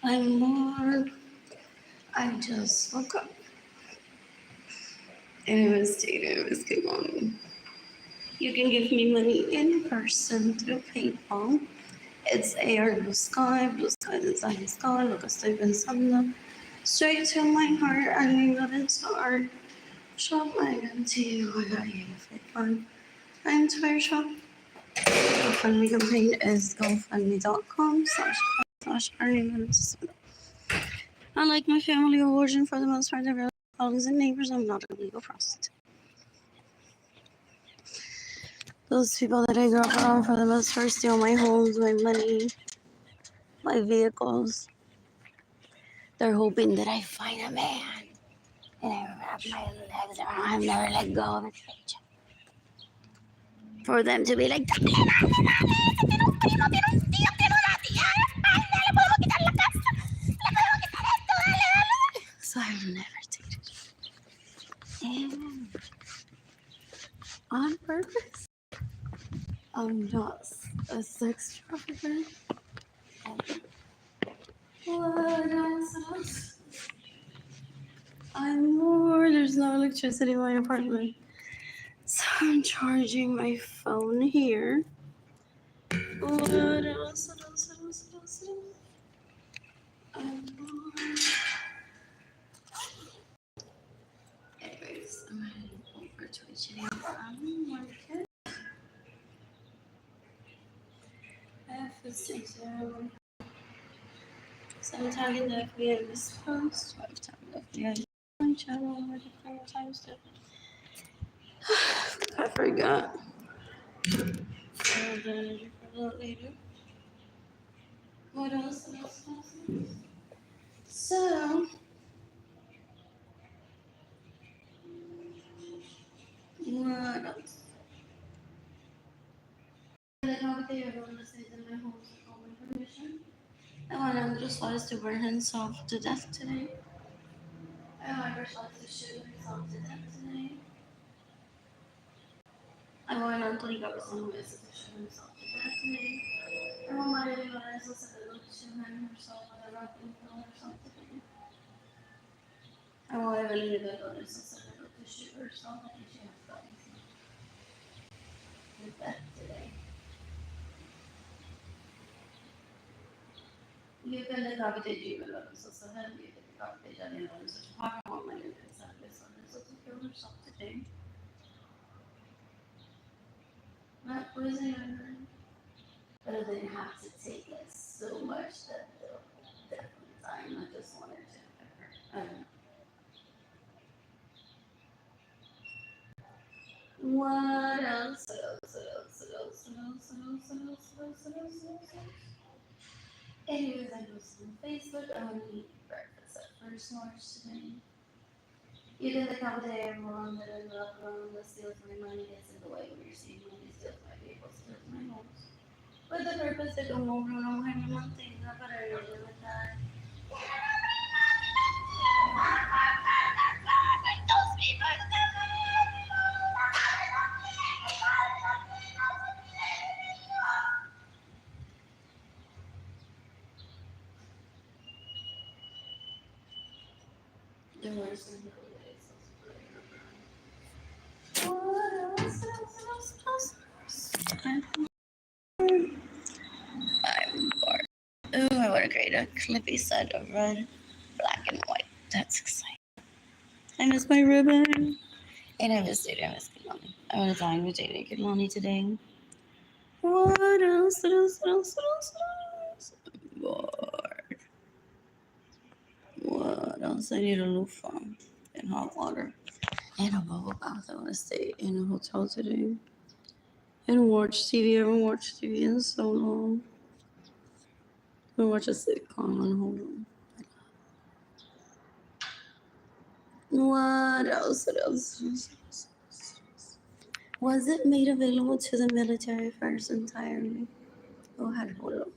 I'm bored. I just woke up. And I was dating Miss Kimani. You can give me money in person through PayPal. It's AR blue sky design sky, look a sleeping sun. Straight to my heart, Arlene Lorenzo art. Shop I guarantee you, I got you for fun. I'm to wear shop. GoFundMe campaign is gofundme.com/slash Arlene Lorenzo. Unlike my family origin, for the most part, they're colleagues and neighbors. I'm not a legal prostitute. Those people that I grew up around, for the most part, steal my homes, my money, my vehicles. They're hoping that I find a man and I wrap my legs around him, never let go of his paycheck. For them to be like, so I've never dated. And on purpose, I'm not a sex trafficker. What else? I'm more. There's no electricity in my apartment. So I'm charging my phone here. What else? I'm bored. Anyways, I'm heading over to a video from market. I have to stay there. So I'm tagging the FBI in this post. I've tagged the FBI in my channel already 4 times too. I forgot. I'll do it a little later. What else? So, what else? The cocktail everyone listening to my home with all my permission. I want Andres Suarez to burn himself to death today. I want Andres Suarez to shoot himself to death today. I want Anthony Gabriel to shoot himself to death today. I want Arlene Lorenzo to hang herself with a rock and kill herself today. I want Arlene Lorenzo to shoot herself and she has guns to death today. You can decapitate Jimmy Lorenzo, so then you can decapitate Arlene Lorenzo. I want my little Lorenzo to kill herself today. Not poison, but it didn't have to take like so much that they'll definitely die. I just wanted to. I don't know. What else? Anyways, I posted on Facebook. I want to eat breakfast at First March today. You did the company everyone that ended up around the steals my money gets in the way when you're seeing money steals my vehicle, steals my homes. With the purpose de como uno mujer me mantenga para ayudarle with that. There were some little days. What else? I'm bored. Ooh, I want to create a clippy set of red, black, and white. That's exciting. I miss my ribbon. And I miss dating Miss Kimani. I want to dine with dating Kimani today. What else? I'm bored. What else? I need a loofah and hot water and a bubble bath. I want to stay in a hotel today and watch TV. I haven't watched TV in so long. I'm gonna watch a sitcom on hold on. What else? Was it made available to the military first entirely? Oh, hold on.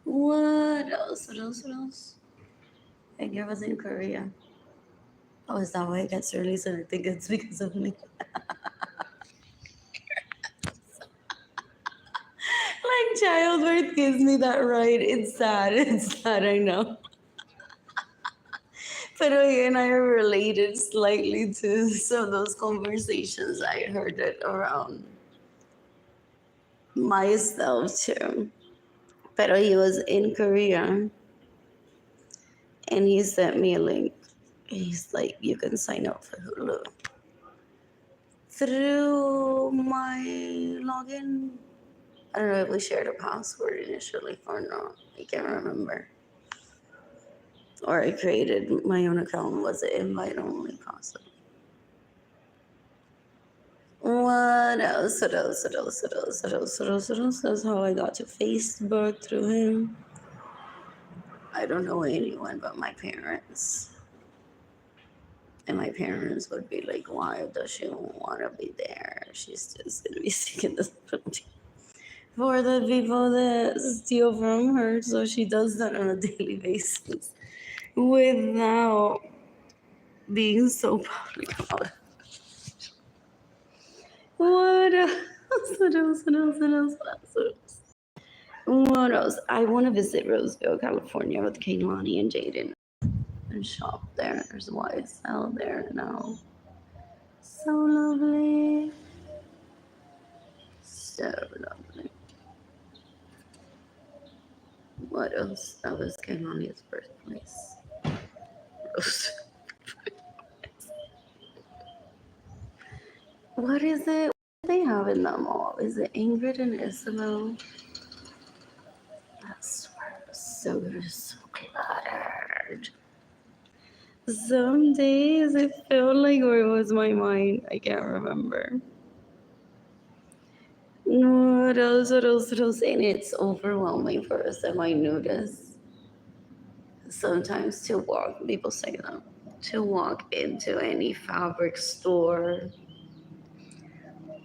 What else? I think it was in Korea. Oh, is that why it gets released? And I think it's because of me. child birth gives me that right. It's sad. It's sad, I know. But again, I related slightly to some of those conversations. I heard it around myself too. But he was in Korea and he sent me a link. He's like, you can sign up for Hulu through my login. I don't know if we shared a password initially or not. I can't remember. Or I created my own account. Was it invite only possible? What else? What else? What else? What else? What else? What else? What else? That's how I got to Facebook through him. I don't know anyone but my parents. And my parents would be like, why does she want to be there? She's just going to be sick in this country. For the people that steal from her. So she does that on a daily basis without being so public about it. What else? What else? What else? What else? What else? What else? I want to visit Roseville, California with Kaylani and Jaden and shop there. There's YSL there now. So lovely. So lovely. What else? That was Kaylani's birthplace. What is it? What do they have in the mall? Is it Ingrid and Isabel? That's so good. It's so cluttered. Some days it felt like where it was my mind. I can't remember. What else? What else? What else? And it's overwhelming for us. And I notice sometimes to walk, people say that, to walk into any fabric store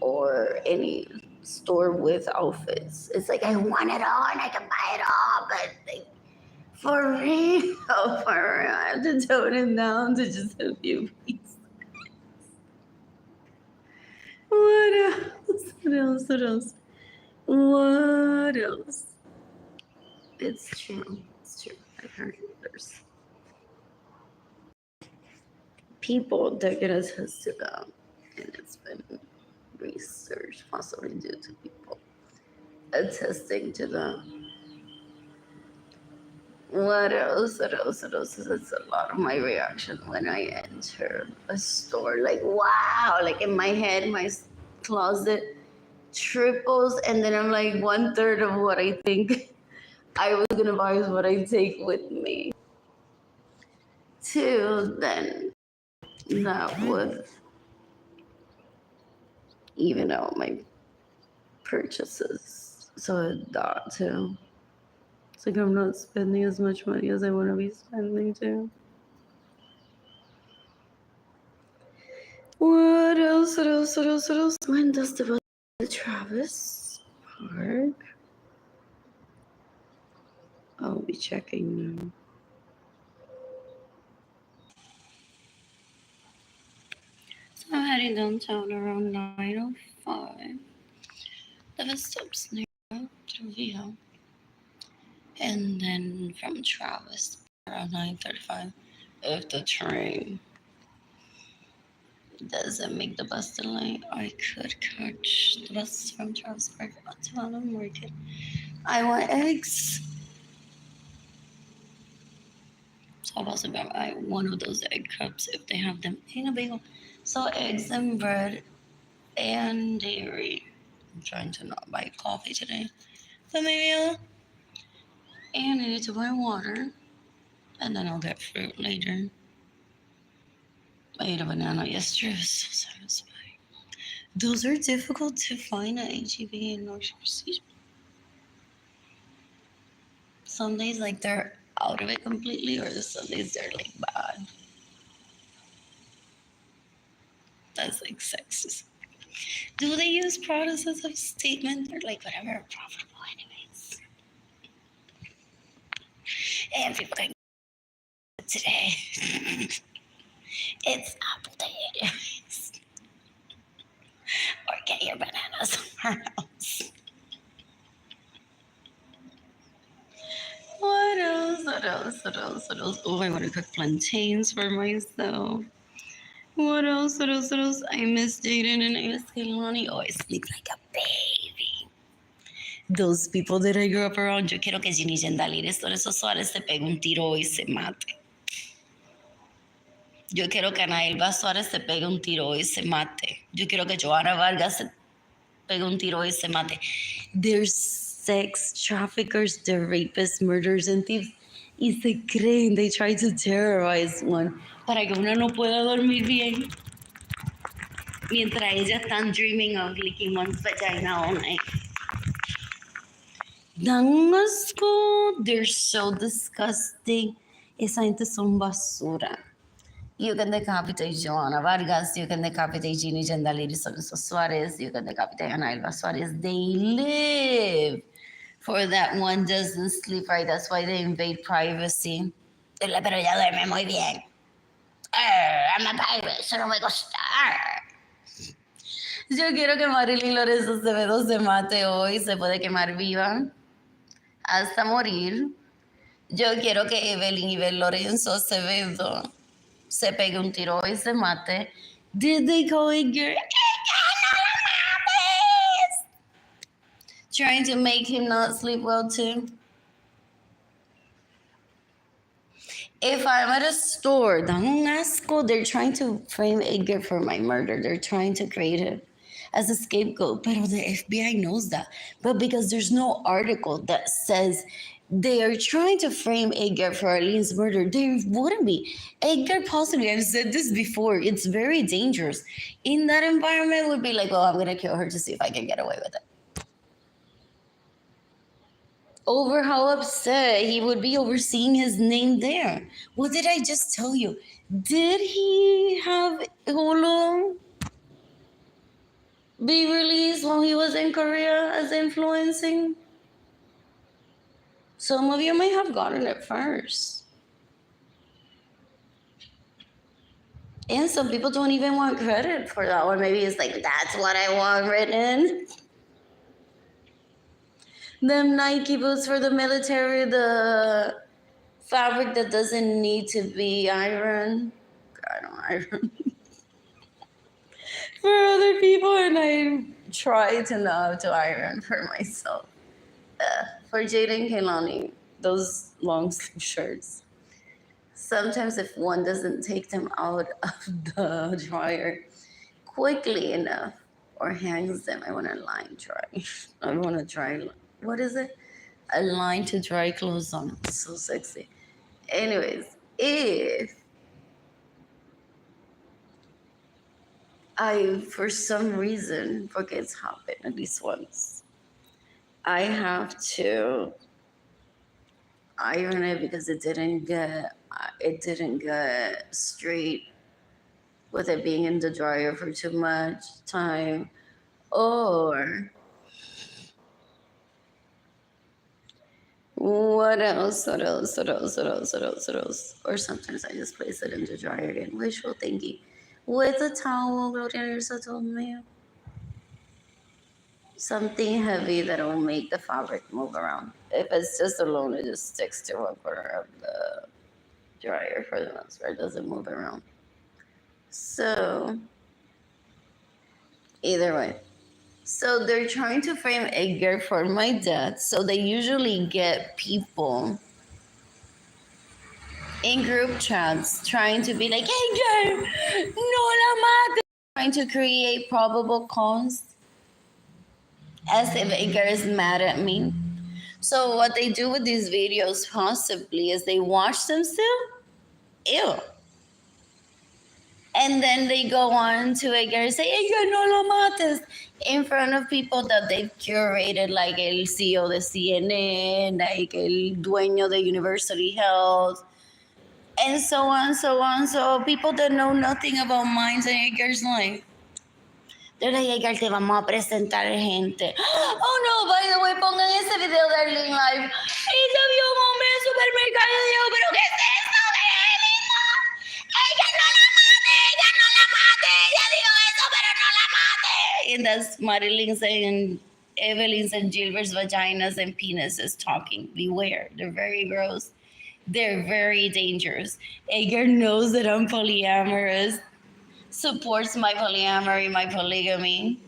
or any store with outfits. It's like, I want it all and I can buy it all, but like, for real, for real, I have to tone it down to just a few pieces. What else? What else? What else? What else? It's true. It's true. I've heard there's people that get attest to that, and it's been researched possibly due to people attesting to that. What else? What else? What else? It's a lot of my reaction when I enter a store. Like, wow! Like in my head, my closet triples, and then I'm like 1/3 of what I think I was gonna buy is what I take with me. Two, then that would even out my purchases. So that too. It's like I'm not spending as much money as I want to be spending too. What else? What else? What else? What else? When does the Travis Park? I'll be checking now. So I'm heading downtown around 9:05. The bus stops near Trujillo. And then from Travis around 9:35. If the train doesn't make the bus delay, I could catch the bus from Travis Park to Allen Market. I want eggs. So I'll also buy one of those egg cups if they have them in a bagel. So eggs and bread and dairy. I'm trying to not buy coffee today. So maybe and I need to buy water. And then I'll get fruit later. I ate a banana yesterday. It was so satisfying. Those are difficult to find at HEB in North Jersey. Some days, like, they're out of it completely, or some days they're, like, bad. That's, like, sexist. Do they use products as a statement? They're like, whatever, profitable anyways. And people can today. It's Apple Day anyways. Or get your bananas somewhere else. What else? What else? What else? Oh, I want to cook plantains for myself. What else? What else? What else? I miss Jaden and I miss Kehlani. Oh, I sleep like a baby. Those people that I grew up around, yo quiero que Ginny Gendaliris, todos esos Suárez se pegue un tiro y se mate. Yo quiero que Ana Elba Suárez se pegue un tiro y se mate. Yo quiero que Joana Vargas se pegue un tiro y se mate. They're sex traffickers, they're rapists, murderers, and thieves. Y se creen, they try to terrorize one para que uno no pueda dormir bien. Mientras ellas están dreaming of licking one's vagina all night. Dan asco, they're so disgusting. Esa gente son basura. You can decapitate Joana Vargas, you can decapitate Ginny Gendaliris Suarez, you can decapitate Ana Elba Suarez. They live for that one doesn't sleep right. That's why they invade privacy. Pero ella duerme muy bien. I'm a pirate, eso no me gusta. Yo quiero que Arlene Lorenzo se mate hoy, se puede quemar viva hasta morir. Yo quiero que Evelyn Lorenzo se pegue un tiro y se mate. Did they call it girl? Trying to make him not sleep well too. If I'm at a store, they're trying to frame Edgar for my murder. They're trying to create him as a scapegoat. But the FBI knows that. But because there's no article that says they are trying to frame Edgar for Arlene's murder, there wouldn't be. Edgar possibly, I've said this before, it's very dangerous. In that environment, would be like, well, I'm going to kill her to see if I can get away with it. Over how upset he would be over seeing his name there. What did I just tell you? Did he have Hulu be released while he was in Korea as influencing? Some of you may have gotten it first. And some people don't even want credit for that one. Maybe it's like, that's what I want written. Them Nike boots for the military, the fabric that doesn't need to be ironed. I don't iron. For other people, and I try to know how to iron for myself. For Jaden Kehlani, those long sleeve shirts. Sometimes if one doesn't take them out of the dryer quickly enough or hangs them, I want to line dry. I want to dry. What is it? A line to dry clothes on. It's so sexy. Anyways, if I, for some reason, forgets happen at least once, I have to iron it because it didn't get straight with it being in the dryer for too much time, or what else? Or sometimes I just place it in the dryer again. Wishful thinking. With a towel, told me. Something heavy that will make the fabric move around. If it's just alone, it just sticks to one corner of the dryer for the most part. It doesn't move around. So, either way. So they're trying to frame Edgar for my death. So they usually get people in group chats trying to be like, Edgar, no la mate. Trying to create probable cause as if Edgar is mad at me. So what they do with these videos possibly is they watch them still. Ew. And then they go on to Edgar and say, Edgar, no lo mates, in front of people that they've curated, like el CEO de CNN, like el dueño de University Health, and so on, so on. So people that know nothing about minds, and Edgar's like, they're like, Edgar, te vamos a presentar gente. Oh no, by the way, pongan ese video de Arlene Live. Y se vio un hombre en el supermercado y dijo, ¿pero qué es esto? Edgar, no la mate, Edgar, no la mate. Ella dijo eso, pero no la mate. And that's Marilyn's and Evelyn's and Gilbert's vaginas and penises talking. Beware, they're very gross. They're very dangerous. Edgar knows that I'm polyamorous, supports my polyamory, my polygamy.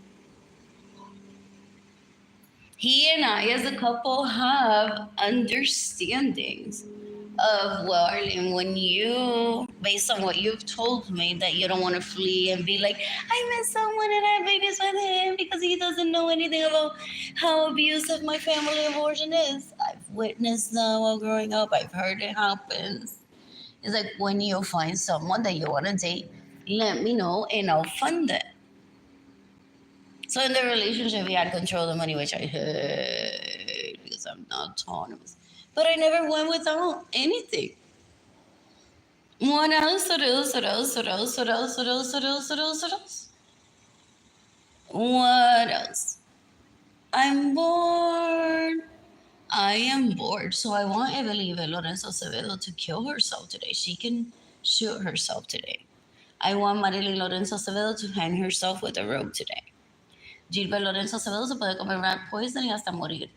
He and I, as a couple, have understandings of, well, Arlene, when you, based on what you've told me, that you don't want to flee and be like, I met someone and I have babies with him because he doesn't know anything about how abusive my family abortion is. I've witnessed that while growing up. I've heard it happens. It's like, when you find someone that you want to date, let me know and I'll fund it. So in the relationship, he had control of the money, which I hate because I'm not autonomous. But I never went without anything. What else? What else? What else? What else? What else? What else? What else? What else? What else? What else? I'm bored. I am bored. So I want Arlene Lorenzo to kill herself today. She can shoot herself today. I want Arlene Lorenzo to hang herself with a rope today. Gilbert Lorenzo Acevedo se puede comer rat poison y hasta morir.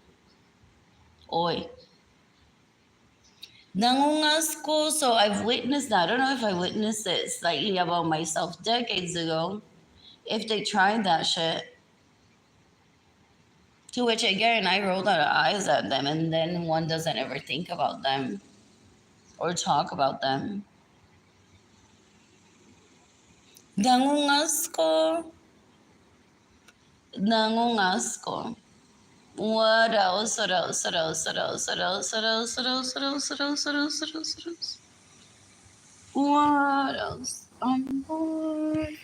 Hoy. Dan un asco. So I've witnessed that. I don't know if I witnessed it slightly about myself decades ago. If they tried that shit. To which again, I rolled our eyes at them, and then one doesn't ever think about them or talk about them. Dan un asco. Dan un asco. What else? What else? What else? What else? What else? What else? What else? What else? What else? What else? What else? What else? What else? I'm bored.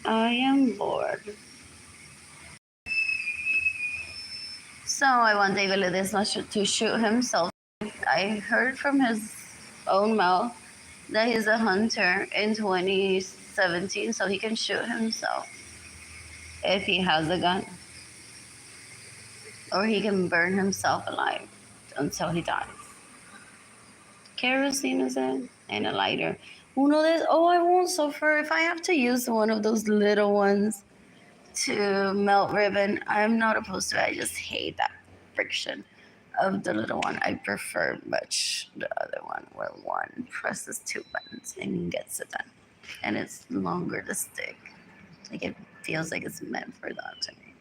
I am bored. So I want David Ledesma to shoot himself. I heard from his own mouth that he's a hunter in 2017, so he can shoot himself if he has a gun. Or he can burn himself alive until he dies. Kerosene is it? And a lighter. I won't suffer if I have to use one of those little ones to melt ribbon. I'm not opposed to it. I just hate that friction of the little one. I prefer much the other one where one presses two buttons and gets it done. And it's longer to stick. Like it feels like it's meant for that to me.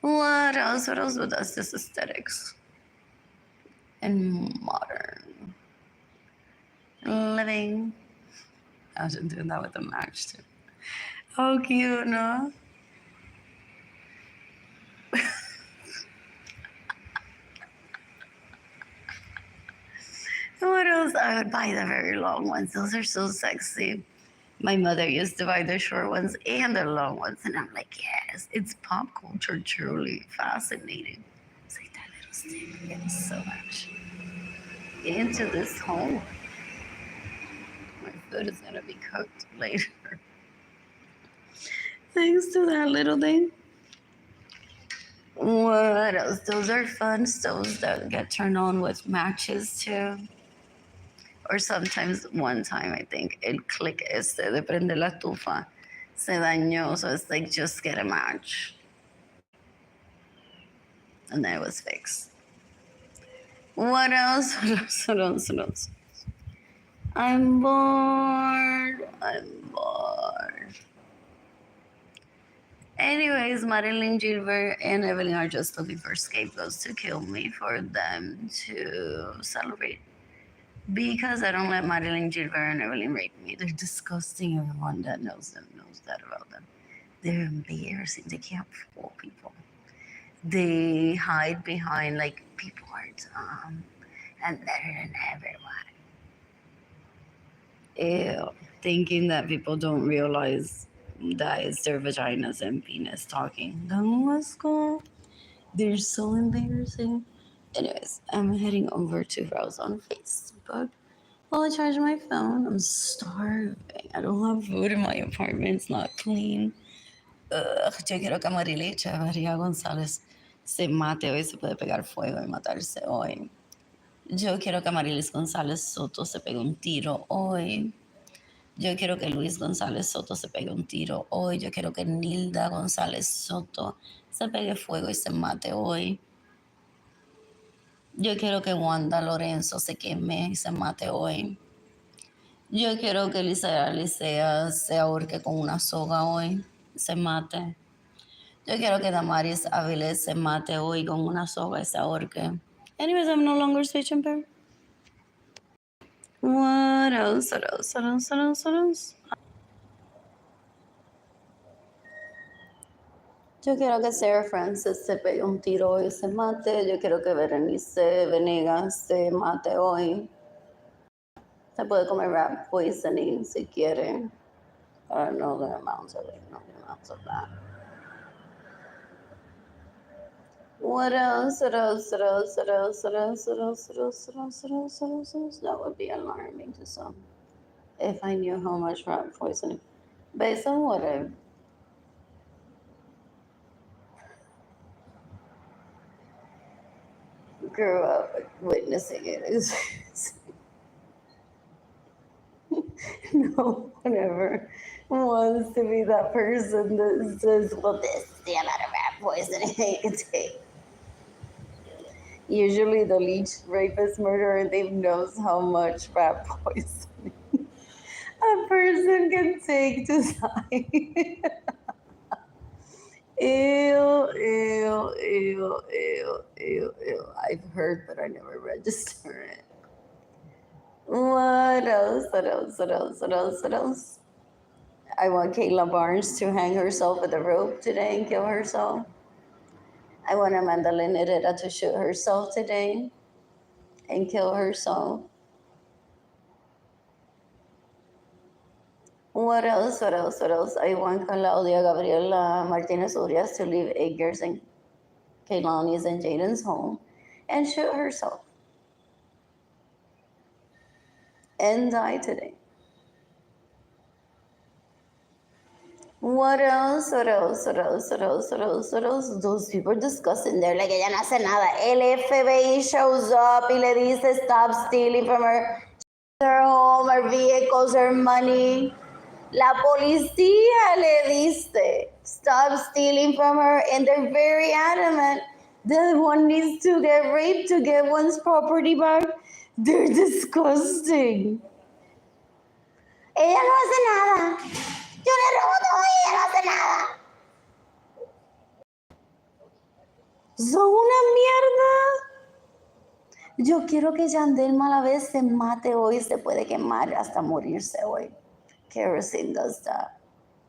What else? What else with us? This aesthetics and modern living. I was doing that with the match too. How cute, no? What else? I would buy the very long ones. Those are so sexy. My mother used to buy the short ones and the long ones, and I'm like, yes, it's pop culture, truly fascinating. It's like that little stick gets so much into this hole. My food is gonna be cooked later. Thanks to that little thing. What else? Those are fun stoves that get turned on with matches too. Or sometimes one time, I think, el click de prender la estufa se dañó. So it's like, just get a match. And then it was fixed. What else? What else? What else? What else? I'm bored. I'm bored. Anyways, Marilyn, Gilbert, and Evelyn are just looking for scapegoats to kill me for them to celebrate. Because I don't let Marilyn, Gilbert, and Evelyn rape me. They're disgusting. Everyone that knows them knows that about them. They're embarrassing. They can't fool people. They hide behind, like, people are dumb and better than everyone. Ew. Thinking that people don't realize that it's their vaginas and penis talking. Let's go. They're so embarrassing. Anyways, I'm heading over to browse on Facebook while I charge my phone. I'm starving. I don't have food in my apartment. It's not clean. Yo quiero que María Echevarría González se mate hoy, se puede pegar fuego y matarse hoy. Yo quiero que Marilis González Soto se pegue un tiro hoy. Yo quiero que Luis González Soto se pegue un tiro hoy. Yo quiero que Nilda González Soto se pegue fuego y se mate hoy. Yo quiero que Wanda Lorenzo se queme y se mate hoy. Yo quiero que Licea se ahorque con una soga hoy, se mate. Yo quiero que Damaris Avilés se mate hoy con una soga y se ahorque. Anyways, I'm no longer speech impaired. What else? What else? What else? What else? What else? Yo quiero que Sarah Francis se pegue un tiro hoy y se mate. Yo quiero que Berenice Venegas se mate hoy. Se puede comer rat poisoning si quiere. I don't know the amounts of it, no the amounts of that. What else? What else? What else? What else? What else? What else? What else? What else? What else? What else? What else? That would be alarming to some. If I knew how much rat poisoning, based on what I grew up witnessing it, is no one ever wants to be that person that says, well, this is the amount of rat poisoning you can take. Usually the leech rapist murderer, they knows how much rat poisoning a person can take to die. Ew, ew, ew, ew, ew, ew. I've heard, but I never register it. What else? What else? What else? What else? What else? I want Kayla Barnes to hang herself with a rope today and kill herself. I want Amanda Lynn Herrera to shoot herself today and kill herself. What else? What else? What else? I want Claudia Gabriela Martinez Urias to leave Edgar's and Kaylani's and Jaden's home and shoot herself and die today. What else? What else? What else? What else? What else? What else? Those people are disgusting. They're like, ella no hace nada. El FBI shows up y le dice, stop stealing from her home, her vehicles, her money. La policía le dice, stop stealing from her, and they're very adamant that one needs to get raped to get one's property back. They're disgusting. Ella no hace nada. Yo le robo todo y ella no hace nada. Son una mierda. Yo quiero que Yandel Malavez se mate hoy, se puede quemar hasta morirse hoy. Kerosene does that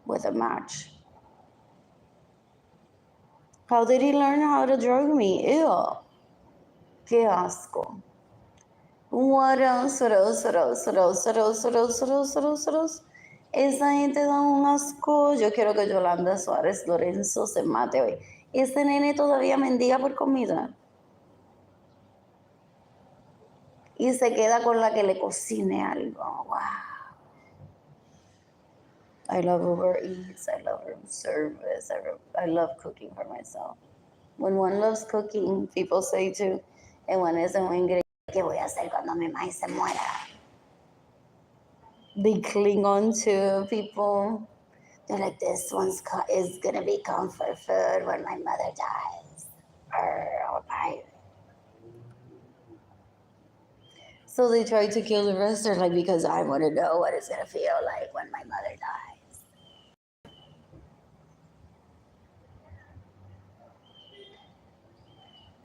with a match. How did he learn how to drug me? Ew. Qué asco. What else? What else? What else? What else? What else? What else? What else? What else? What else? Esa gente da un asco. Yo quiero que Yolanda Suárez Lorenzo se mate hoy. Ese nene todavía mendiga por comida. Y se queda con la que le cocine algo. Wow. I love Uber Eats. I love room service. I love cooking for myself. When one loves cooking, people say too, and one es un ingrediente, ¿qué voy a hacer cuando mi maíz se muera? They cling on to people. They're like, this one's is gonna be comfort food when my mother dies. I'll buy it. So they try to kill the rest. They're like, because I want to know what it's gonna feel like when my mother dies.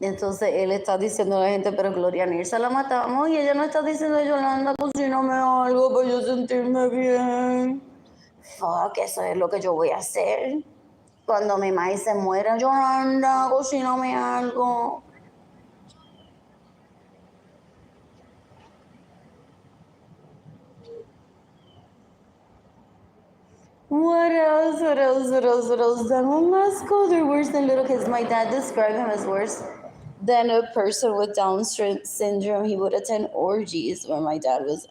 Entonces él está diciendo a la gente, pero Gloria Nirsa la matamos y ella no está diciendo, Yolanda, cocíname algo para yo sentirme bien. Fuck, eso es lo que yo voy a hacer. Cuando mi maíz se muera, Yolanda, cocíname algo. What else? What else? What else? What else? They're worse than little kids. My dad described him as worse than a person with Down syndrome. He would attend orgies where my dad was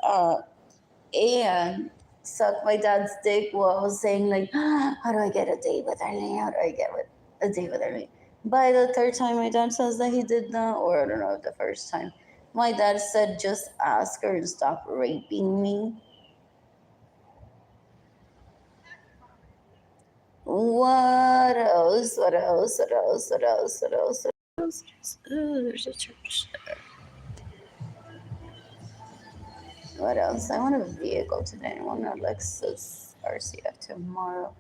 and suck my dad's dick while saying like, how do I get a date with Arlene? How do I get a date with Arlene? By the third time my dad says that he did that, or I don't know, the first time, my dad said, just ask her and stop raping me. What else? What else? What else? What else? What else? What else? Ooh, there's a church there. What else? I want a vehicle today. I want a Lexus RCF tomorrow.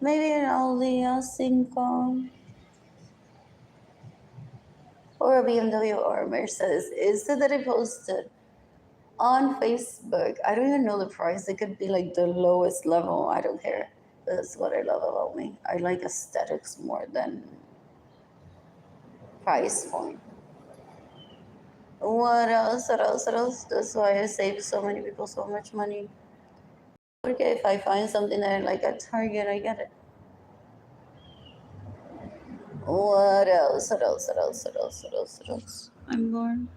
Maybe an Audi A5 or a BMW or a Mercedes. Is it that I posted on Facebook? I don't even know the price. It could be like the lowest level. I don't care. That's what I love about me. I like aesthetics more than price point. What else? What else? What else? That's why I save so many people so much money. Okay, if I find something that I like at Target, I get it. What else? What else? What else? What else? What else? What else? I'm bored.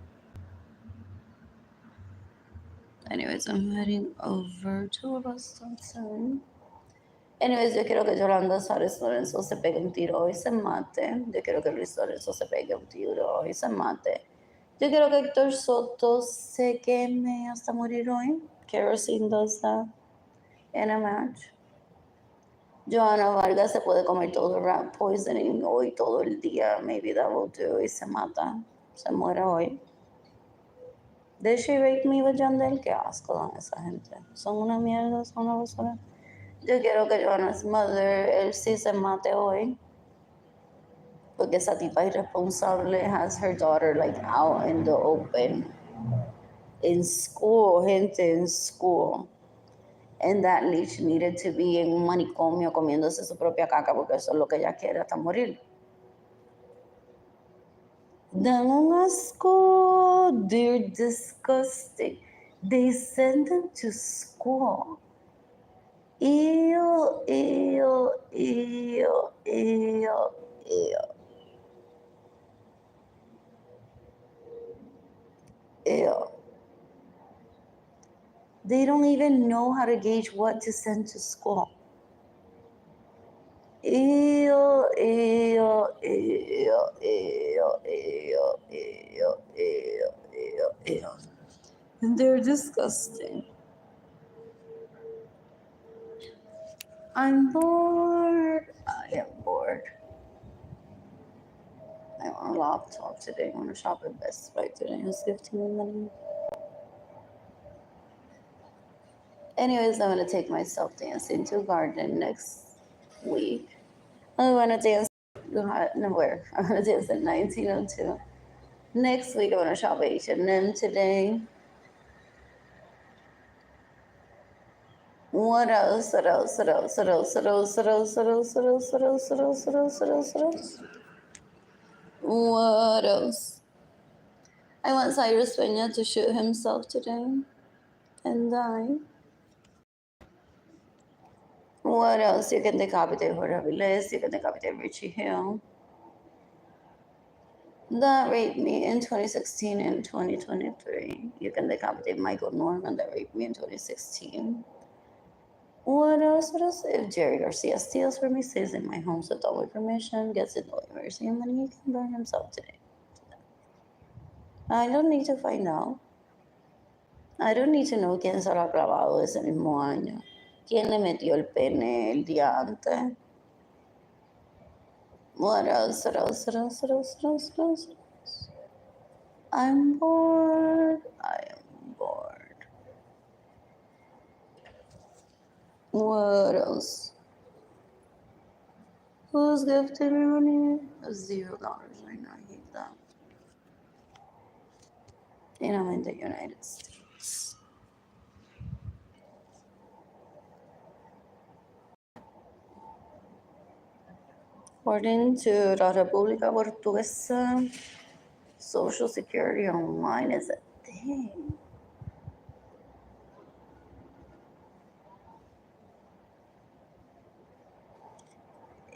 Anyways, I'm heading over to a bus stop soon. Anyways, yo quiero que Yolanda Suárez Lorenzo se pegue un tiro y se mate. Yo quiero que Luis Lorenzo se pegue un tiro y se mate. Yo quiero que Héctor Soto se queme hasta morir hoy. Kerosene does that in a match. Johanna Vargas se puede comer todo el rat poisoning hoy todo el día. Maybe that will do. Y se mata. Se muere hoy. Did she rape me with Yandel? Qué asco dan esa gente. Son una mierda, son una basura. Yo quiero que Johanna's mother, él sí se mate hoy. Porque esa tipa irresponsable has her daughter like out in the open. In school, gente, in school. And that leech needed to be en un manicomio comiéndose su propia caca porque eso es lo que ella quiere hasta morir. Dan un asco. They're disgusting. They send them to school. Ew, ew, ew, ew, ew. Ew. They don't even know how to gauge what to send to school. Ew, ew, ew, ew, ew, ew, ew, ew, ew. And they're disgusting. I'm bored. I am bored. I want a laptop today. I want to shop at Best Buy today. Who's gifting me money? Anyways, I'm going to take myself dancing to garden next week. I want to dance. Nowhere. I'm going to dance at 1902. Next week, I'm going to shop at H&M today. What else? What else? What else? What else? What else? What else? What else? What else? What else? What else? What else? What else? What else? What else? I want Cyrus Peña to shoot himself today and die. What else? You can decapitate Jorge Aviles. You can decapitate Richie Hill. That raped me in 2016 and 2023. You can decapitate Michael Norman that raped me in 2016. What else? What else? If Jerry Garcia steals from me, stays in my home without my permission, gets it no mercy, and then he can burn himself today. I don't need to find out. I don't need to know quién se lo ha clavado ese mismo año. ¿Quién le metió el pene el día antes? What else? What else? What else? What else? What else? What else? What else? I'm bored. I am bored. What else? Who's gifting me money? $0 right now. I hate that. And I'm in the United States. According to la República Portuguesa, Social Security online is a thing.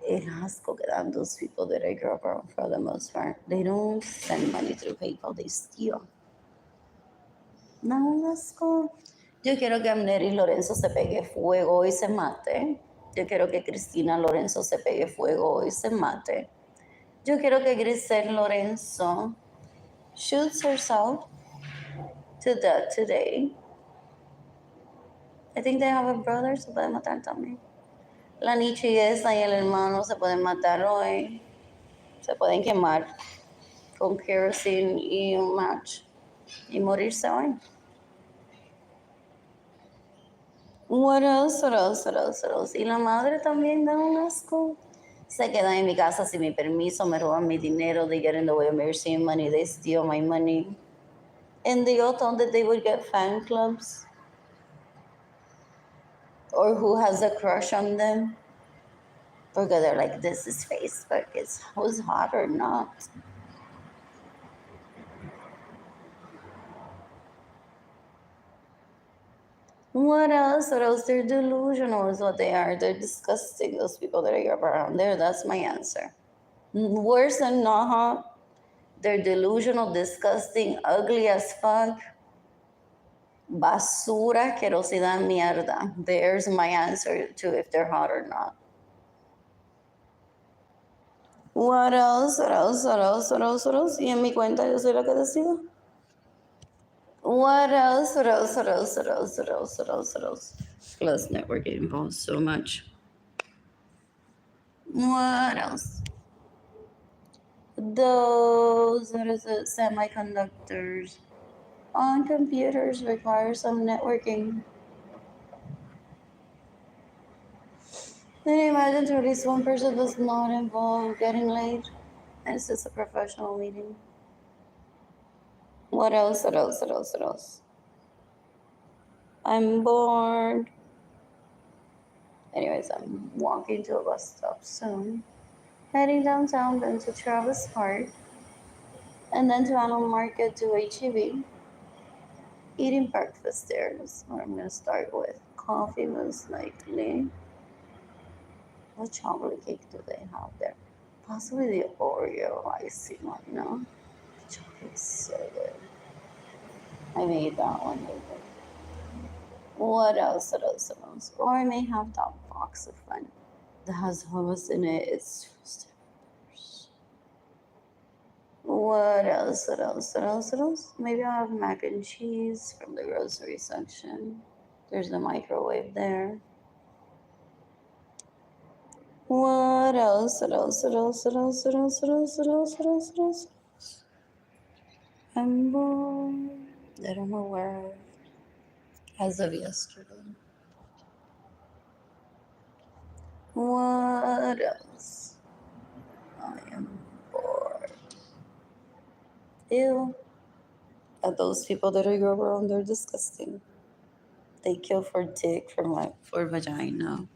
It asco que dan those people that I grew up around for the most part. They don't send money through PayPal, they steal. No, asco. Yo quiero que Arlene Lorenzo se pegue fuego y se mate. Yo quiero que Cristina Lorenzo se pegue fuego y se mate. Yo quiero que Grisel Lorenzo shoots herself to death today. I think they have a brother, so puede matar también. La nichiguesa y el hermano se pueden matar hoy. Se pueden quemar con kerosene y un match y morirse hoy. What else, what else, what else, what else? Y la madre también da un asco. Se quedan en mi casa sin mi permiso, me roban mi dinero, they get in the way of me receiving money, they steal my money. And they all thought that they would get fan clubs. Or who has a crush on them. Because they're like, this is Facebook, it's who's hot or not. What else? What else? They're delusional is what they are. They're disgusting, those people that are around there. That's my answer. Worse than not hot. They're delusional, disgusting, ugly as fuck. Basura, asquerosidad, mierda. There's my answer to if they're hot or not. What else? What else? What else? What else? What else? Y en mi cuenta yo soy la que decido. What else? What else? What else? What else? What else? What else? What else? Plus networking involves so much. What else? Those, what is it? Semiconductors on computers require some networking. Can you imagine to release one person does not involve getting late? And it's just a professional meeting. What else? What else? What else? What else? I'm bored. Anyways, I'm walking to a bus stop soon. Heading downtown, then to Travis Park, and then to Animal Market to HEB. Eating breakfast there is what I'm gonna start with. Coffee most likely. What chocolate cake do they have there? Possibly the Oreo icing one, no? The chocolate's so good. I made that one later. What else? What else? What else? Or I may have that box of fun that has hummus in it. It's just what else? What else? What else? What else? Maybe I'll have mac and cheese from the grocery section. There's the microwave there. What else? What else? What else? What else? What else? What else? What else? What else? What else? I'm bored. I don't know where. As of yesterday. What else? I am bored. Ew. And those people that are around, they're disgusting. They kill for dick, for vagina.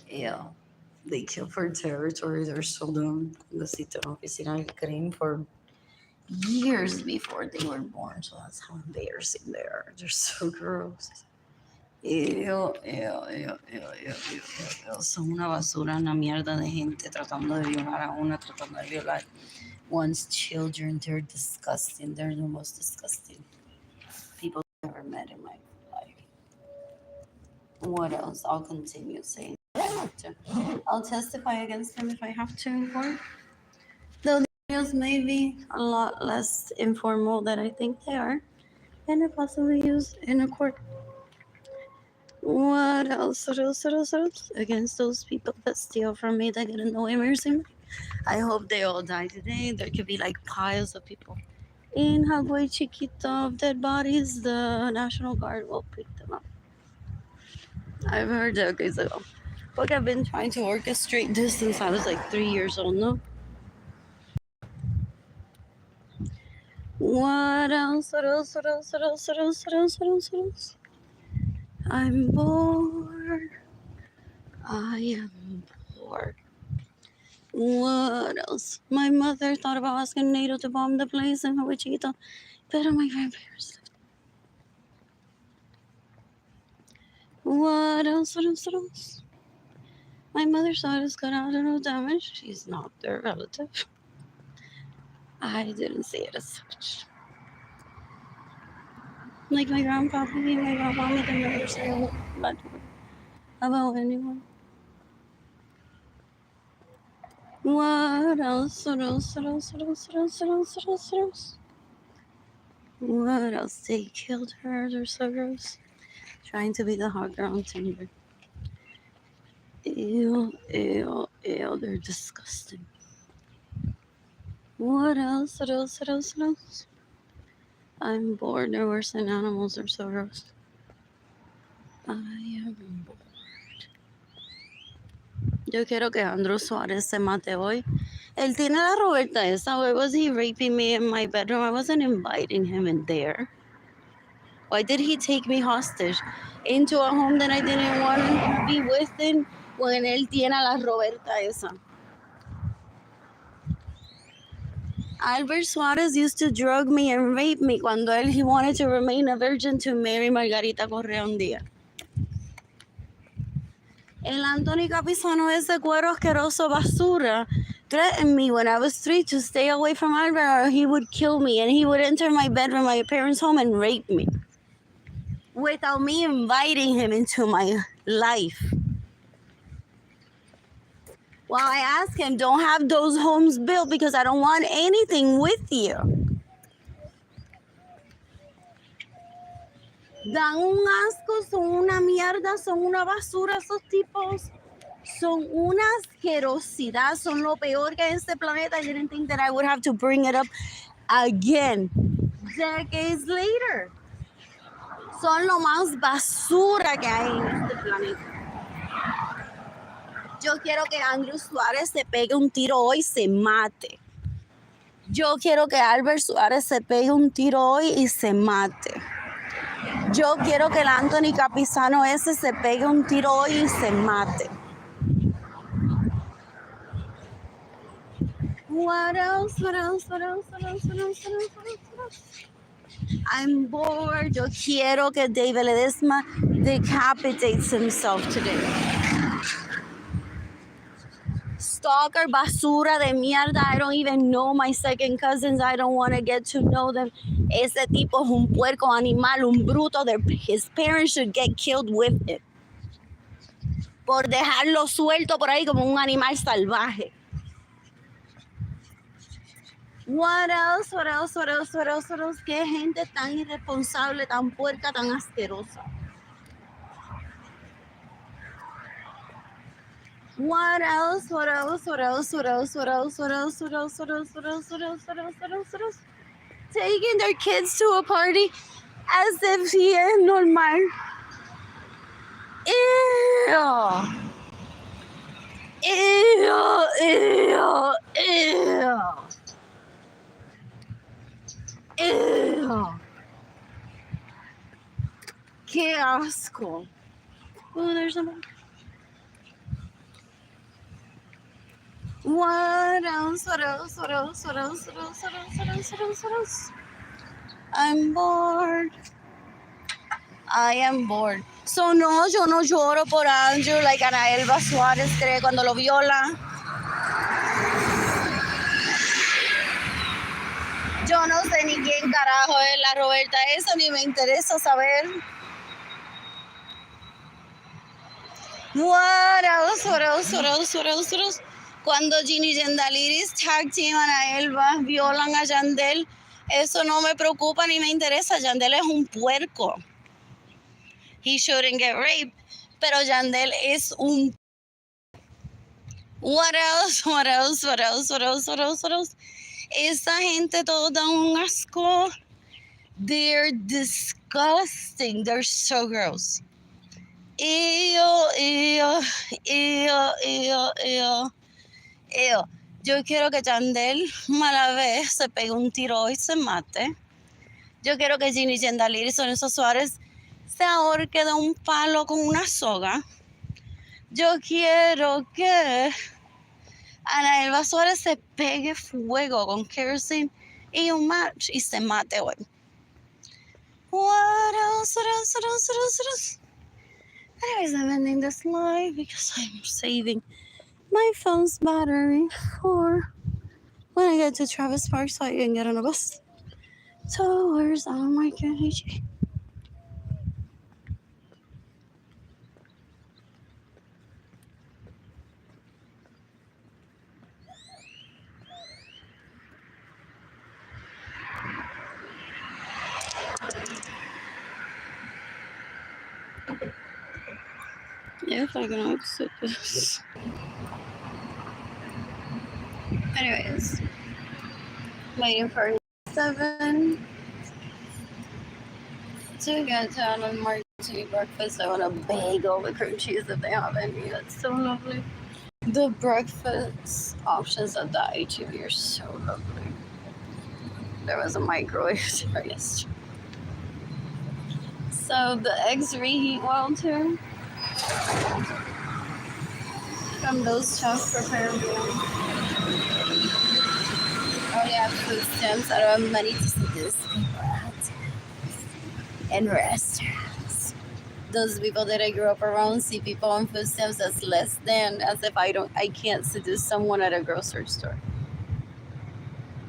Ew. They kill for territory. They're so dumb. Necesitan oficina del crimen for years before they were born. So that's how embarrassing they are. They're so gross. Ew, ew, ew, ew, ew, ew, ew. Son una basura, una mierda de gente tratando de violar a una, tratando de violar one's children. They're disgusting. They're the most disgusting people I've ever met in my life. What else? I'll continue saying if I have to. I'll testify against them if I have to in court. Though the videos may be a lot less informal than I think they are, and are possibly used in a court. What else? What else? What else? What else? Against those people that steal from me, that get in the way of mercy. I hope they all die today. There could be like piles of people in Hagway Chiquito of dead bodies. The National Guard will pick them up. I've heard that. Okay, so look, I've been trying to orchestrate this since I was like 3 years old, no? What else? What else? What else? What else? What else? What else? What else? What else? I'm bored. I am bored. What else? My mother thought about asking NATO to bomb the place in Hawaii, but my grandparents lived. What else? What else? What else? My mother saw it as collateral no damage. She's not their relative. I didn't see it as such. Like my grandpa, and my grandma made them never say a bad word about anyone. What else? What else? What else? What else? What else? What else? What else? What else? What else? They killed her. They're so gross. Trying to be the hot girl on Tinder. Ew, ew, ew, they're disgusting. What else? What else? What else? What else? I'm bored. They're worse than animals. They're so gross. I am bored. Yo quiero que Andrew Suarez se mate hoy. Él tiene la Roberta esa. Why was he raping me in my bedroom? I wasn't inviting him in there. Why did he take me hostage into a home that I didn't want to be within when él tiene la Roberta esa? Albert Suarez used to drug me and rape me cuando he wanted to remain a virgin to marry Margarita Correa un día. El Anthony Capizano, ese cuero asqueroso basura, threatened me when I was 3 to stay away from Albert or he would kill me, and he would enter my bedroom, my parents' home, and rape me without me inviting him into my life. Well, I asked him, don't have those homes built because I don't want anything with you. Dan un asco, son una mierda, son una basura esos tipos. Son una asquerosidad, son lo peor que hay en este planeta. I didn't think that I would have to bring it up again decades later. Son lo más basura que hay en este planeta. Yo quiero que Andrew Suárez se pegue un tiro hoy y se mate. Yo quiero que Albert Suárez se pegue un tiro hoy y se mate. Yo quiero que el Anthony Capizano ese se pegue un tiro hoy y se mate. What else? What else? What else? What else? What else? What else? What else? What else? I'm bored. Yo quiero que David Ledesma decapitates himself today. Stalker, basura de mierda. I don't even know my second cousins. I don't want to get to know them. Ese tipo es un puerco animal, un bruto. His parents should get killed with it. Por dejarlo suelto por ahí como un animal salvaje. What else? What else? What else? What else? What else? Qué gente tan irresponsable, tan puerca, tan asquerosa. What else? What else? What else? What else? What else? What else? What else? What else? What else? What else? What else? What else? What else? Taking their kids to a party as if he is normal. Ew. Ew. Ew. Ew. Ew. Qué asco. Oh, there's something. What else? What else? What else? What else? What else? What else? What else? What else? What else? I'm bored. I am bored. So no, yo no lloro por Andrew like Ana Elba Suárez cree cuando lo viola. Yo no sé ni quién carajo es la Roberta esa, ni me interesa saber. What else? What else? What else? What else? What else? Cuando Ginny Yandaliris tag team Ana Elba violan a Yandel, eso no me preocupa ni me interesa. Yandel es un puerco. He shouldn't get raped, pero Yandel es un... What else? What else? What else? What else? What else? What else? Esa gente toda un asco. They're disgusting. They're so gross. Ew, ew, ew, ew, ew. Ew. Yo quiero que Yandel Malavé se pegue un tiro y se mate. Yo quiero que Ginny Yandaliri y Lorenzo Suárez se ahorque de un palo con una soga. Yo quiero que Ana Elba Suárez se pegue fuego con kerosene y un match y se mate hoy. What else? What else? What else? What else? What else? Anyways, I'm ending this live because I'm saving my phone's battery for when I get to Travis Park so I can get on a bus towards Market HG. if I can exit this. Anyways, waiting for 7 to get to an martini breakfast. I want a bagel with cream cheese if they have any. That's so lovely. The breakfast options at the HEB are so lovely. There was a microwave there yesterday. So the eggs reheat well too. From those chefs prepared meals. I only have food stamps. I don't have money to see this people at in restaurants. Those people that I grew up around see people on food stamps as less than, as if I can't seduce someone at a grocery store.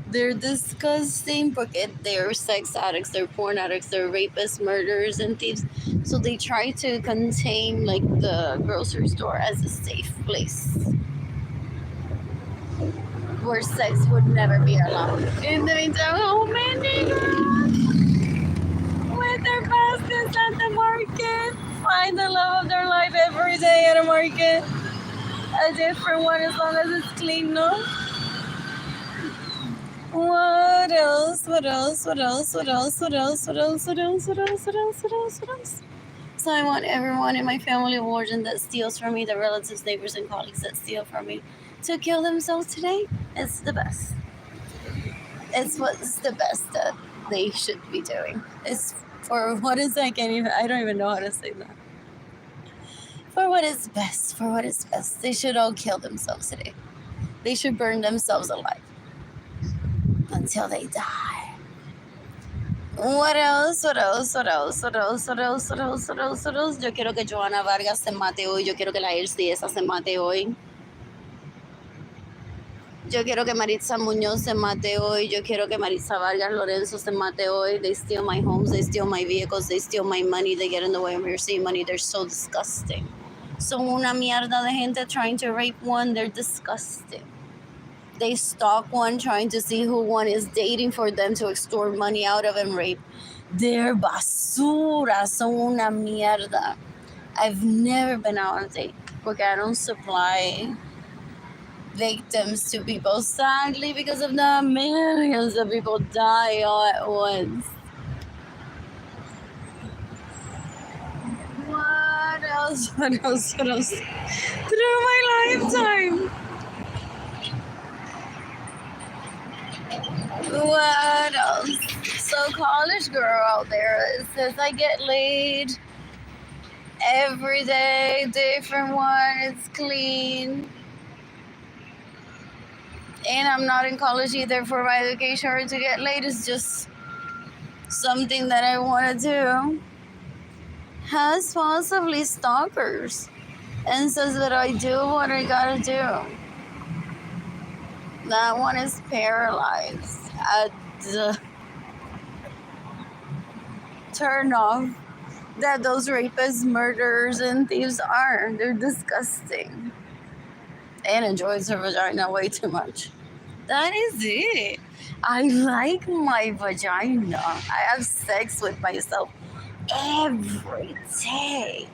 They're disgusting because they're sex addicts, they're porn addicts, they're rapists, murderers, and thieves. So they try to contain like the grocery store as a safe place where sex would never be allowed. In the meantime, how many girls with their baskets at the market find the love of their life every day at a market? A different one as long as it's clean, no? What else? What else? What else? What else? What else? What else? What else? What else? What else? What else? What else? So I want everyone in my family of origin that steals from me, the relatives, neighbors, and colleagues that steal from me, to kill themselves today. It's the best. It's what's the best that they should be doing. It's for what is I don't even know how to say that. For what is best. For what is best. They should all kill themselves today. They should burn themselves alive until they die. What else? What else? What else? What else? What else? What else? What else? What else? Yo quiero que Joana Vargas se mate hoy. Yo quiero que la Elsiesa se mate hoy. Yo quiero que Maritza Muñoz se mate hoy. Yo quiero que Maritza Vargas Lorenzo se mate hoy. They steal my homes. They steal my vehicles. They steal my money. They get in the way of receiving money. They're so disgusting. Son una mierda de gente trying to rape one. They're disgusting. They stalk one trying to see who one is dating for them to extort money out of and rape. They're basura. Son una mierda. I've never been out on a date porque I don't supply victims to people, sadly, because of the millions of people die all at once. What else? What else? What else? Through my lifetime. What else? So college girl out there says I get laid every day, different one, it's clean. And I'm not in college either for my education or to get laid. It's just something that I want to do. Has possibly stalkers and says that I do what I gotta do. That one is paralyzed at the turn off that those rapists, murderers, and thieves are. They're disgusting. And enjoys her vagina way too much. That is it. I like my vagina. I have sex with myself every day.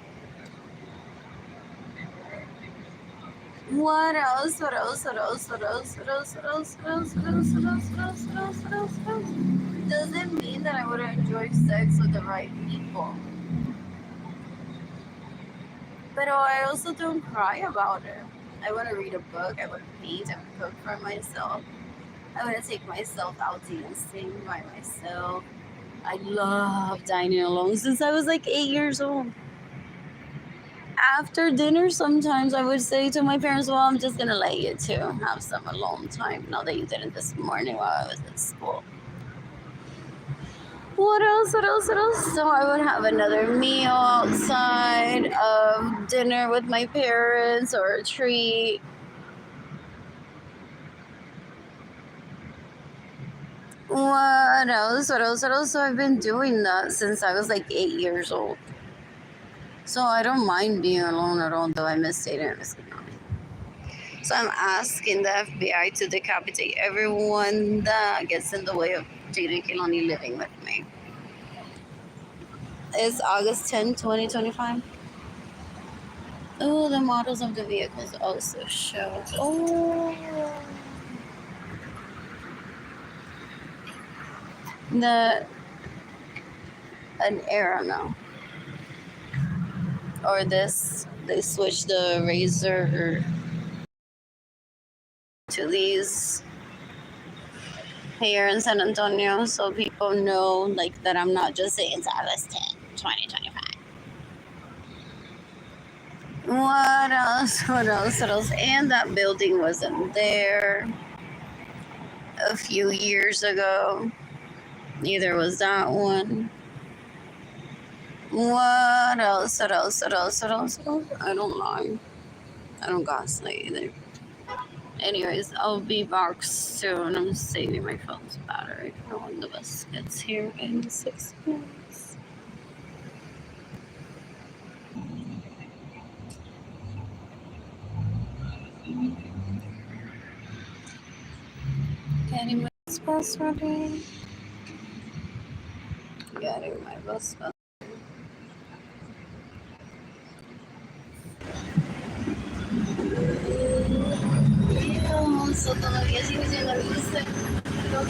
What else? What else? What else? What else? What else? What else? What else? What else? What else? What else? What else? What else? What else? Doesn't mean that I would enjoy sex with the right people. But I also don't cry about it. I want to read a book. I want to paint. I want to cook for myself. I want to take myself out to and sing by myself. I love dining alone since I was like 8 years old. After dinner, sometimes I would say to my parents, well, I'm just going to let you two have some alone time. Now that you didn't this morning while I was at school. What else? What else? What else? So I would have another meal outside of dinner with my parents or a treat. What else? What else? What else? So I've been doing that since I was like 8 years old. So I don't mind being alone at all, though I miss dating. So I'm asking the FBI to decapitate everyone that gets in the way of Jaden Kilani living with me. It's August 10, 2025. Oh, the models of the vehicles also show. Oh, an era now. Or this, they switched the Razor to these here in San Antonio, so people know like that I'm not just saying August 10, 2025. What else? What else? What else? And that building wasn't there a few years ago. Neither was that one. What else? What else? What else? What else? I don't know. I don't gaslight either. Anyways, I'll be back soon. I'm saving my phone's battery for when the bus gets here in 6 minutes. Getting my bus ready. Getting my bus ready. So todavía sigo sin la vista. Pero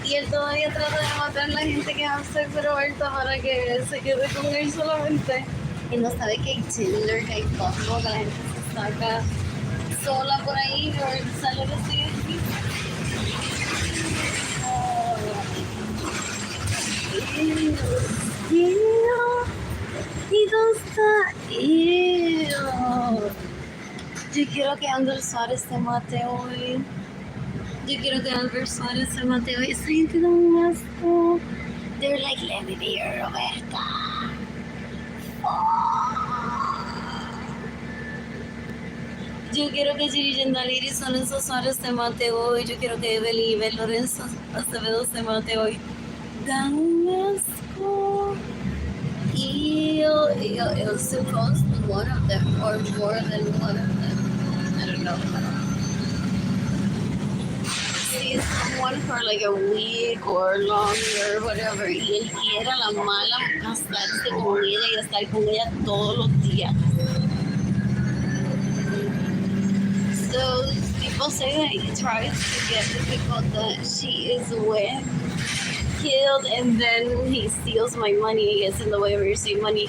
y él todavía trata de matar a la gente que hace Roberta para que se quede con él solamente. Y no sabe que hay Tinder, que hay Bumble, que la gente se saca sola por ahí, Roberta sale así. Ew. He does that. Ew. Yo quiero que Ander Suárez se mate hoy. Yo quiero que Albert Suárez se mate hoy. Esa gente da un asco. They're like, let me be your Roberta. Oh. Yo quiero que Gigi Yendaliri Lorenzo Suárez se mate hoy. Yo quiero que Arlene Lorenzo Acevedo se mate hoy. Da un asco. Ew, supposed to be one of them, or more than one of them. I don't know. See someone for like a week or longer, whatever. Y él quiere a la mala casarse con ella y estar con ella todos los días. So people say that he tries to get the people that she is with killed, and then he steals my money. He gets in the way of receiving money,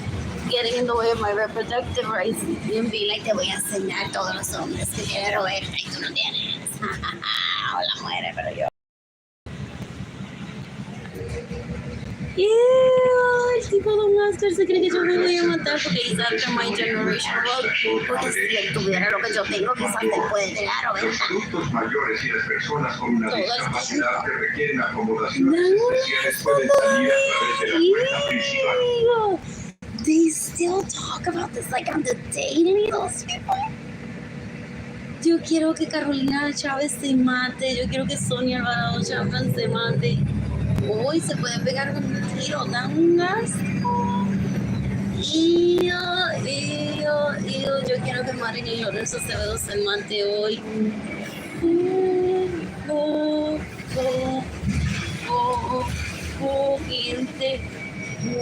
getting in the way of my reproductive rights, and be like, te voy a enseñar todos los hombres que quiere Roberta y tú no tienes. O la muere, pero yo. El tipo de un Oscar se cree que yo me voy a matar porque he's after my generation. Porque si él tuviera lo que yo tengo, quizás te puede llegar, Roberta. Adultos mayores y las personas con una discapacidad que requieren acomodaciones especiales pueden salir a través de la puerta principal. They still talk about this like on the daily, those people. Yo quiero que Carolina Chávez se mate. Yo quiero que Sonia Alvarado Chapman se mate. Hoy se puede pegar con un tiro. Da un asco. Yo quiero que Arlene Lorenzo Acevedo se mate hoy. Gente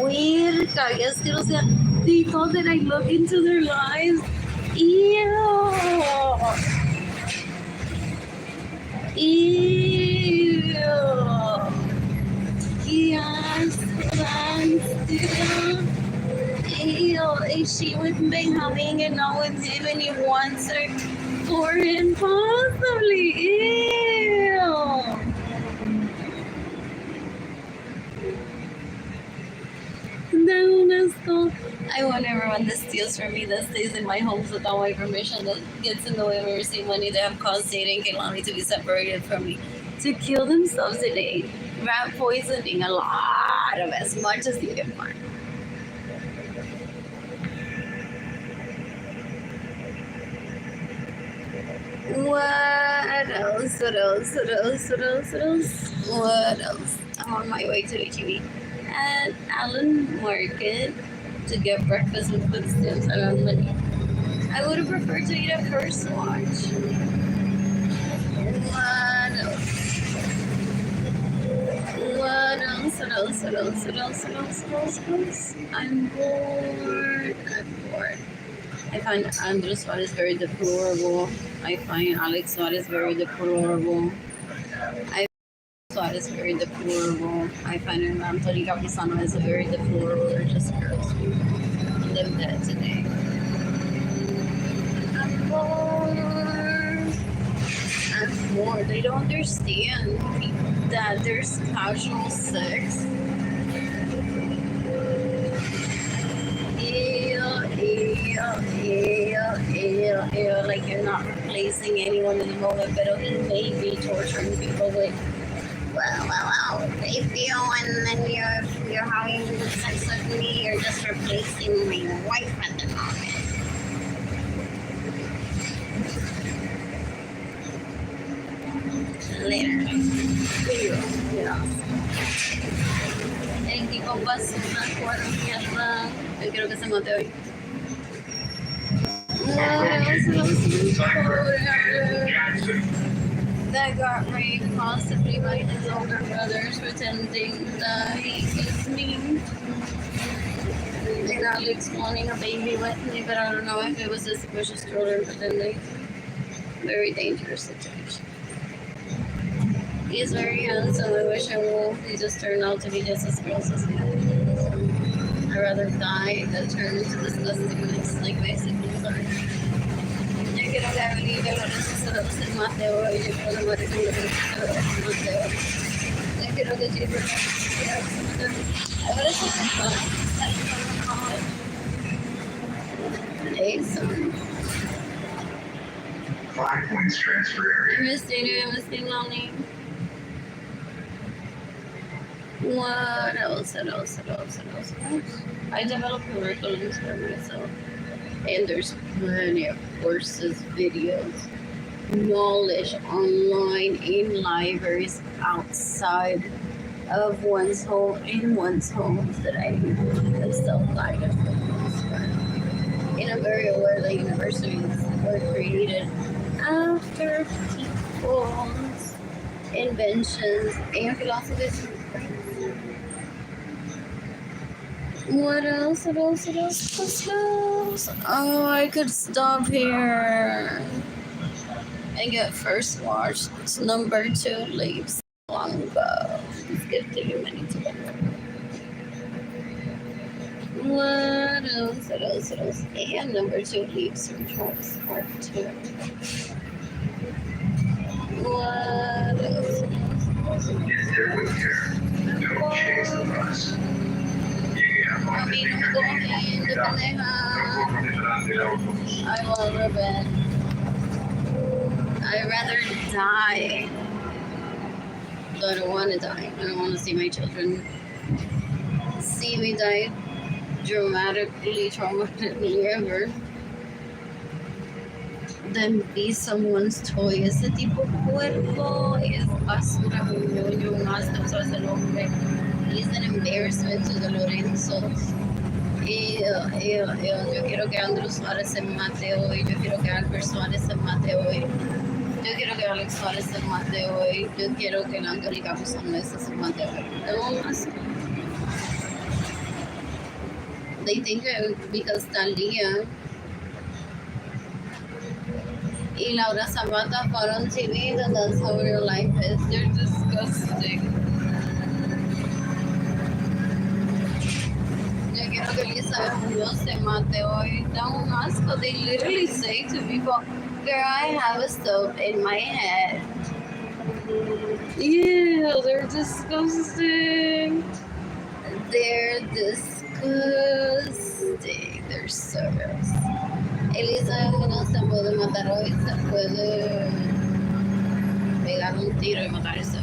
puerca. Y es que, o sea, people that I look into their lives. Ew. Yes, is she with Benjamin and not with him, and he wants her for him possibly? Ew. I want everyone that steals from me, that stays in my homes without my permission, that gets in the way of me receiving money, that have caused dating, can allow me to be separated from me, to kill themselves today. Rat poisoning, a lot of as much as you can find. What else? What else? What else? What else? What else? What else? I'm on my way to HEB at Allen Market to get breakfast with food stamps around money. I would have preferred to eat at First Watch. What else? What else? What else? What else? What else? What else? What else? I'm bored. I'm bored. I find Andrew Suarez very deplorable. I find Alex Suarez very deplorable. I find Suarez very deplorable. I find Anthony Capisano is a very deplorable. They're just girls who live dead today. I'm bored. I'm bored. They don't understand that there's casual sex. Like you're not replacing anyone in the moment, but then maybe torturing people with, well, if you and then you're having sex with me, you're just replacing my wife at the moment. Later. Yeah. El tipo basura, cuatro mierda. Yo quiero que se mate hoy. That got raped possibly by his older brothers pretending that he's me. And Alex wanting a baby with me, but I don't know if it was a suspicious stroller pretending. Very dangerous situation. He's very handsome. I wish I would. He just turned out to be just as gross as me. I'd rather die than turn into disgustingness, like basically. Sorry. Yo quiero que Arlene Lorenzo se lo hace más de hoy. Yo quiero que Maricón se lo hace más de hoy. Yo quiero que Jennifer se lo hace más de hoy. Ahora es fun. Hey, son. 5 points transfer area. Missing Lonnie. What else? I develop curriculums for myself. And there's plenty of courses, videos, knowledge online in libraries outside of one's home, in one's homes that I have self-guided for the most part. And I'm very aware that universities were created after people's inventions and philosophies. What else? Oh, I could stop here and get first watch. Number 2 leaves long ago. It's good to be many together. What else? And number 2 leaves from Charles Part 2. What else? Get there with care. Don't chase the bus. I want revenge. I'd rather die. But I don't want to die. I don't want to see my children see me die dramatically, traumatically ever. Then be someone's toy. Ese tipo cuerpo es basura, un asco, eso es el hombre. He's an embarrassment to the Lorenzos. Yo quiero que Andrew Suarez se mate hoy. Yo quiero que Albert Suarez se mate hoy. Yo quiero que Alex Suarez se mate hoy. Yo quiero que Anthony Capisano se mate hoy. No más. They think because Talia y Laura Zapata fueron TV, that that's how real life is. They're disgusting. Yo quiero que Lisa Munoz se mate hoy. Da un asco. They literally say to people, girl, I have a stove in my head. Yeah, they're disgusting. They're disgusting. They're so gross. Elisa Munoz se puede matar hoy, se puede pegar un tiro y matarse.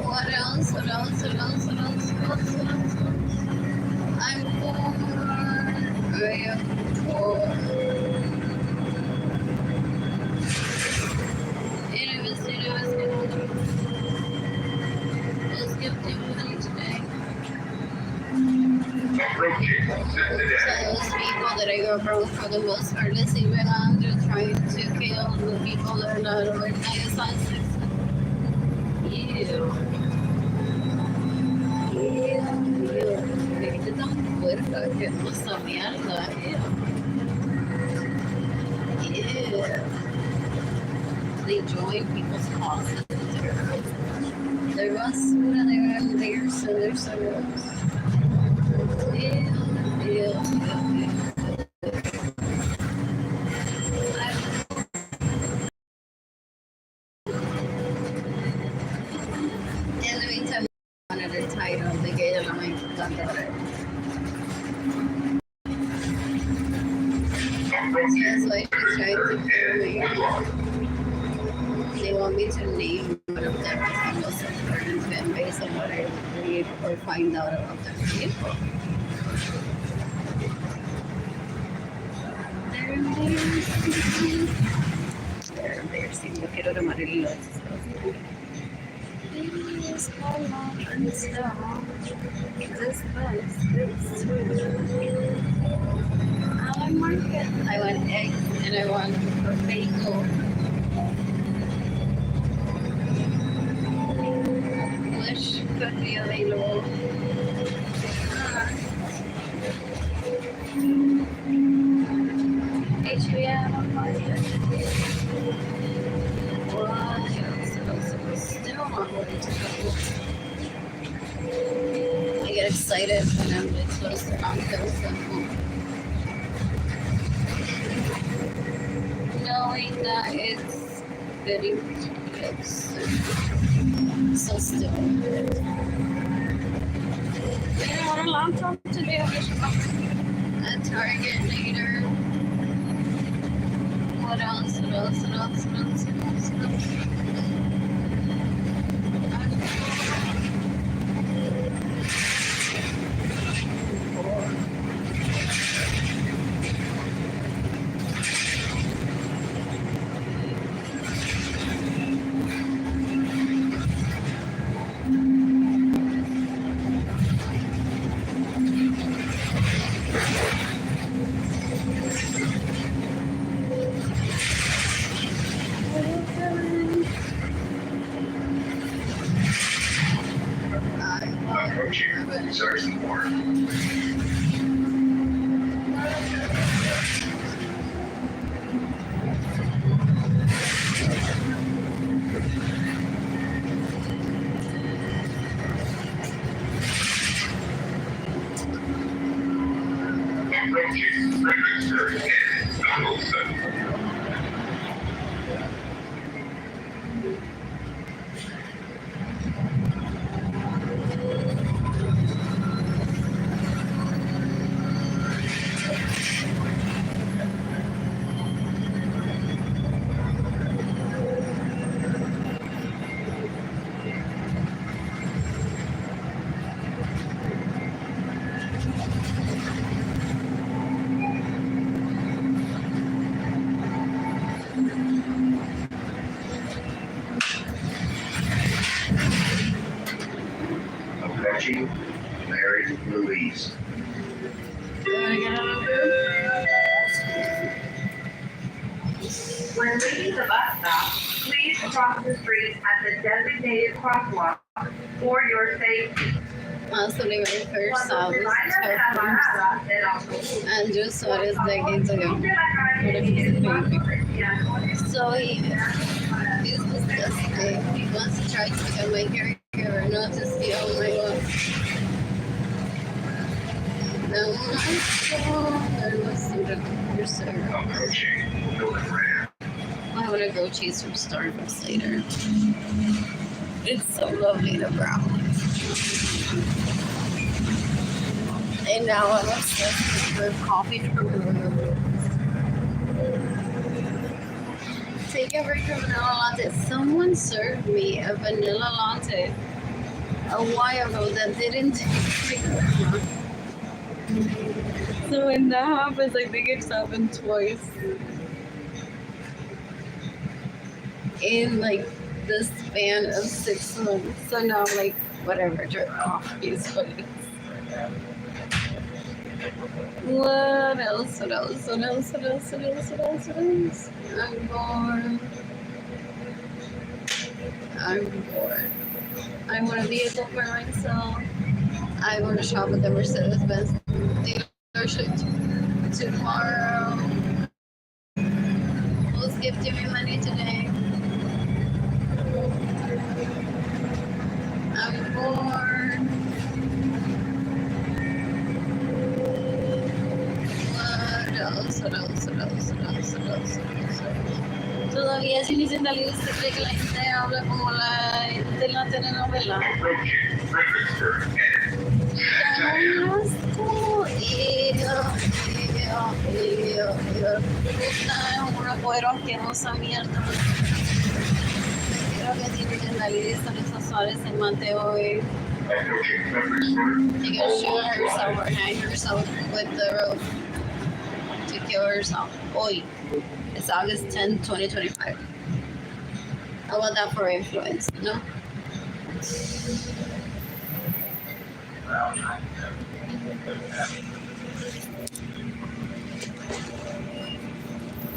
What else? I'm bored. I am bored. Anyways, let's get through today. So those people that I go from for the most part, let's see when I'm trying to kill the people that are not organized on sex. Yeah. Qué tan puerca que no esa mierda. They join people's closets. Their basura de venderse, their sorrows. In the meantime, I wanted a title de que ella no me encanta. That's why she's trying to kill me. They want me to name one of them single sectors and based on what I read or find out about them. They're embarrassing. Yo quiero tomar el hilo. I want eggs and I want a bagel. Wish could be available. HBM. Still not ready to go. I get excited when I'm close to uncles and knowing that it's very so still. I don't want a laptop today. I wish at Target later. What else? Sorry, more. Apache married Louise. When leaving the bus stop, please cross the street at the designated crosswalk for your safety. So they were first Cuando se vaya de la parada del autobús, and just saw this decades ago. cruce la calle en paso pedestriano. So he's disgusting. He wants to try to become my caregiver, not to steal my love. No, you're so I want to go chase from Starbucks later. It's so lovely to brown. And now I'm obsessed with coffee from her. Take a break from vanilla latte. Someone served me a vanilla latte a while ago that didn't taste like. So when that happens, I think it's happened twice. In like the span of 6 months. So now I'm like, whatever, drink coffee is what it is. What else? I'm bored. I'm bored. I want a vehicle for myself. I want to shop at the Mercedes-Benz dealership tomorrow. Who's gifting me money today? I'm bored. What else? What else? What else? What else? What else? What else? Todavía sin licencia libre se cree que la gente habla como la de la telenovela. Approaching Fredericksburg and Una cuero asquerosa mierda. Creo que tiene que salir esas suaves en Mateo hoy. approaching Fredericksburg. She can shoot herself or hang herself with the rope to kill herself. Hoy. It's August 10th, 2025. How about that for influence, no?